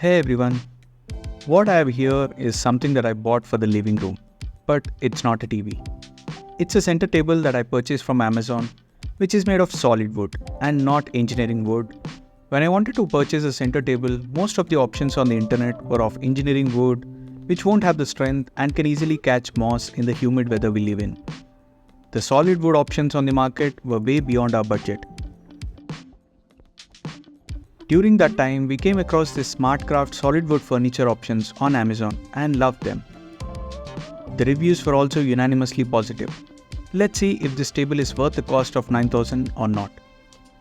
Hey everyone, what I have here is something that I bought for the living room, but it's not a TV. It's a center table that I purchased from Amazon, which is made of solid wood and not engineering wood. When I wanted to purchase a center table, most of the options on the internet were of engineering wood, which won't have the strength and can easily catch moss in the humid weather we live in. The solid wood options on the market were way beyond our budget. During that time, we came across this Smaart Craafts solid wood furniture options on Amazon and loved them. The reviews were also unanimously positive. Let's see if this table is worth the cost of 9,000 or not.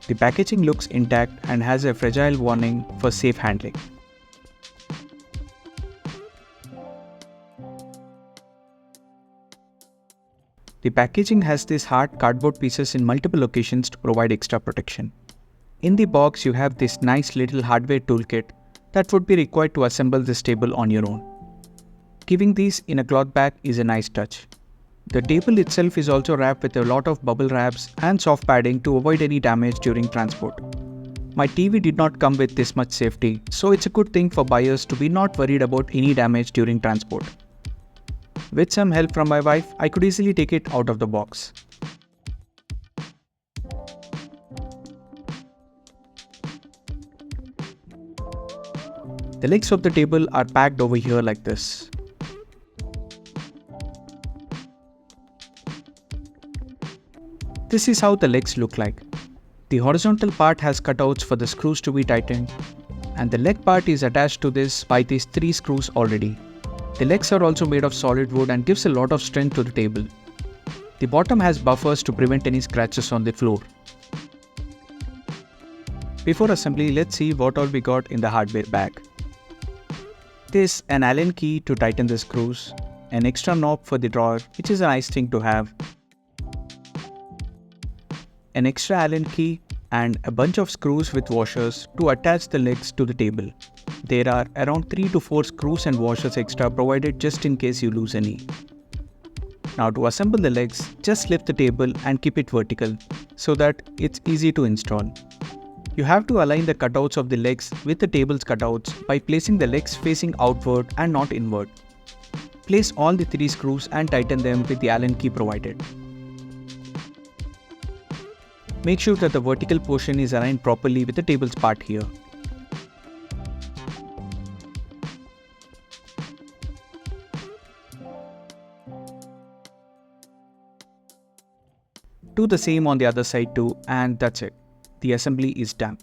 The packaging looks intact and has a fragile warning for safe handling. The packaging has these hard cardboard pieces in multiple locations to provide extra protection. In the box, you have this nice little hardware toolkit that would be required to assemble this table on your own. Giving these in a cloth bag is a nice touch. The table itself is also wrapped with a lot of bubble wraps and soft padding to avoid any damage during transport. My TV did not come with this much safety, so it's a good thing for buyers to be not worried about any damage during transport. With some help from my wife, I could easily take it out of the box. The legs of the table are packed over here like this. This is how the legs look like. The horizontal part has cutouts for the screws to be tightened, and the leg part is attached to this by these 3 screws already. The legs are also made of solid wood and gives a lot of strength to the table. The bottom has buffers to prevent any scratches on the floor. Before assembly, let's see what all we got in the hardware bag. There's an Allen key to tighten the screws, an extra knob for the drawer, which is a nice thing to have, an extra Allen key, and a bunch of screws with washers to attach the legs to the table. There are around 3 to 4 screws and washers extra provided just in case you lose any. Now to assemble the legs, just lift the table and keep it vertical so that it's easy to install. You have to align the cutouts of the legs with the table's cutouts by placing the legs facing outward and not inward. Place all the 3 screws and tighten them with the Allen key provided. Make sure that the vertical portion is aligned properly with the table's part here. Do the same on the other side too, and that's it. The assembly is done.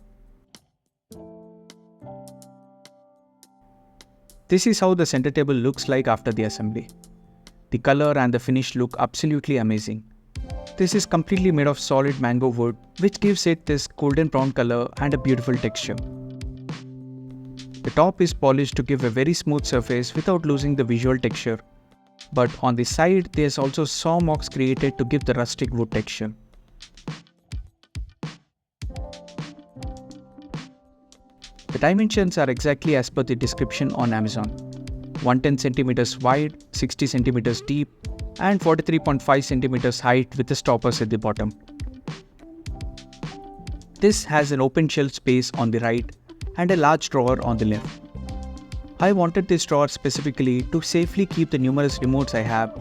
This is how the center table looks like after the assembly. The color and the finish look absolutely amazing. This is completely made of solid mango wood, which gives it this golden brown color and a beautiful texture. The top is polished to give a very smooth surface without losing the visual texture, but on the side there's also saw marks created to give the rustic wood texture. The dimensions are exactly as per the description on Amazon. 110 cm wide, 60 cm deep, and 43.5 cm height with the stoppers at the bottom. This has an open shelf space on the right and a large drawer on the left. I wanted this drawer specifically to safely keep the numerous remotes I have.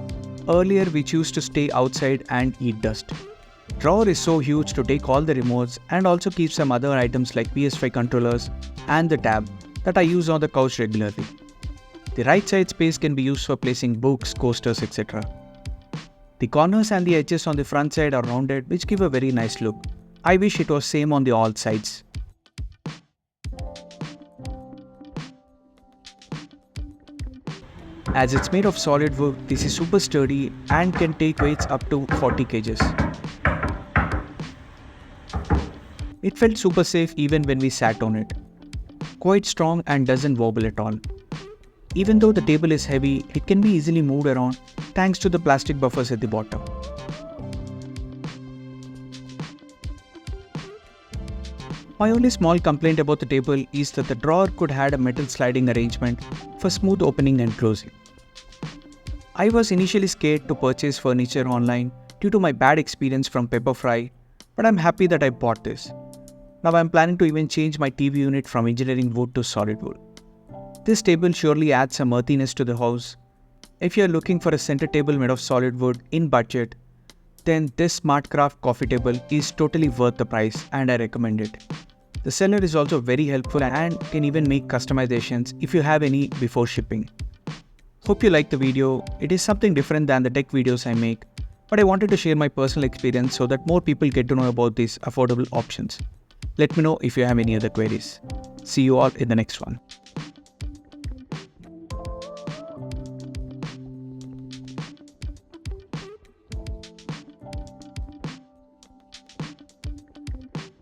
Earlier which used to stay outside and eat dust. Drawer is so huge to take all the remotes and also keep some other items like PS5 controllers and the tab that I use on the couch regularly. The right side space can be used for placing books, coasters, etc. The corners and the edges on the front side are rounded, which give a very nice look. I wish it was same on the all sides. As it's made of solid wood, this is super sturdy and can take weights up to 40 kgs. It felt super safe even when we sat on it. Quite strong and doesn't wobble at all. Even though the table is heavy, it can be easily moved around thanks to the plastic buffers at the bottom. My only small complaint about the table is that the drawer could have a metal sliding arrangement for smooth opening and closing. I was initially scared to purchase furniture online due to my bad experience from Pepperfry, but I'm happy that I bought this. Now I'm planning to even change my TV unit from engineering wood to solid wood. This table surely adds some earthiness to the house. If you are looking for a center table made of solid wood in budget, then this Smaart Craft coffee table is totally worth the price and I recommend it. The seller is also very helpful and can even make customizations if you have any before shipping. Hope you liked the video. It is something different than the tech videos I make, but I wanted to share my personal experience so that more people get to know about these affordable options. Let me know if you have any other queries. See you all in the next one.